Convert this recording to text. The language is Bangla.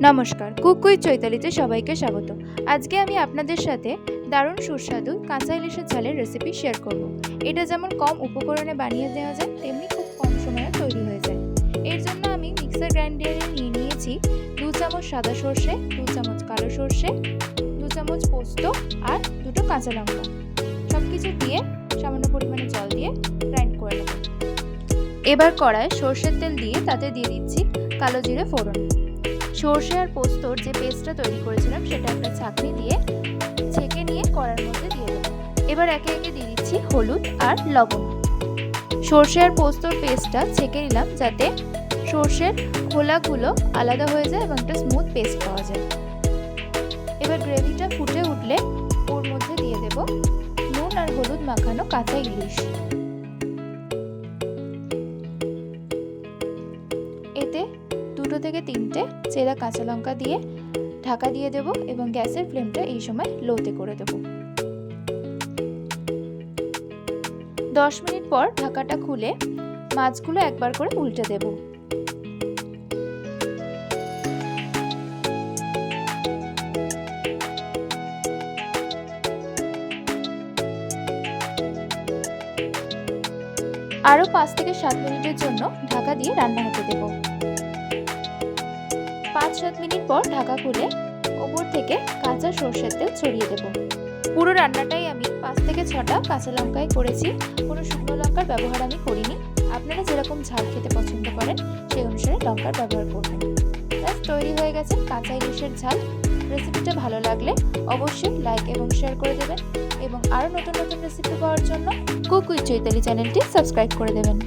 নমস্কার, কুক উইথ চৈতালিতে সবাইকে স্বাগত। আজকে আমি আপনাদের সাথে দারুণ সুস্বাদু কাঁচা ইলিশের ঝালের রেসিপি শেয়ার করব। এটা যেমন কম উপকরণে বানিয়ে দেওয়া যায়, তেমনি খুব কম সময়ে তৈরি হয়ে যায়। এর জন্য আমি মিক্সার গ্রাইন্ডারে নিয়েছি 2 চামচ সাদা সর্ষে, 2 চামচ কালো সর্ষে, 2 চামচ পোস্ত আর 2টো কাঁচা লঙ্কা। সব কিছু দিয়ে সামান্য পরিমাণে জল দিয়ে গ্রাইন্ড করে নেব। এবার কড়ায় সর্ষের তেল দিয়ে তাতে দিয়ে দিচ্ছি কালো জিরে ফোড়ন। সর্ষে আর পোস্তর যে পেস্টটা তৈরি করেছিলাম সেটা একটা ছাঁকনি দিয়ে ছেঁকে নিয়ে কড়ার মধ্যে দিয়ে দেবো। এবার একে একে দিয়ে দিচ্ছি হলুদ আর লবণ। সর্ষে আর পোস্তর পেস্টটা ছেঁকে নিলাম যাতে সর্ষের খোলাগুলো আলাদা হয়ে যায় এবং একটা স্মুথ পেস্ট পাওয়া যায়। এবার গ্রেভিটা ফুটে উঠলে ওর মধ্যে দিয়ে দেব নুন আর হলুদ মাখানো কাঁচা ইলিশ। এতে 2 থেকে 3টে চেরা কাঁচা লঙ্কা দিয়ে ঢাকা দিয়ে দেব এবং গ্যাসের ফ্লেমটা এই সময় লোতে করে দেব। 10 মিনিট পর ঢাকাটা খুলে মাছগুলো একবার করে উল্টে দেব। আরও 5 থেকে 7 মিনিটের জন্য ঢাকা দিয়ে রান্না হতে দেব। 5-7 মিনিট পর ঢাকা খুলে ওপর থেকে কাঁচা সর্ষের তেল ছড়িয়ে দেব। পুরো রান্নাটাই আমি 5 থেকে 6টা কাঁচা লঙ্কায় করেছি, কোনো শুকনো লঙ্কার ব্যবহার আমি করিনি। আপনারা যেরকম ঝাল খেতে পছন্দ করেন সেই অনুসারে লঙ্কার ব্যবহার করবেন। ব্যাস তৈরি হয়ে গেছে কাঁচা ইলিশের ঝাল। রেসিপিটা ভালো লাগলে অবশ্যই লাইক এবং শেয়ার করে দেবেন এবং আরও নতুন নতুন রেসিপি পাওয়ার জন্য কুক উইথ চৈতালি চ্যানেলটি সাবস্ক্রাইব করে দেবেন।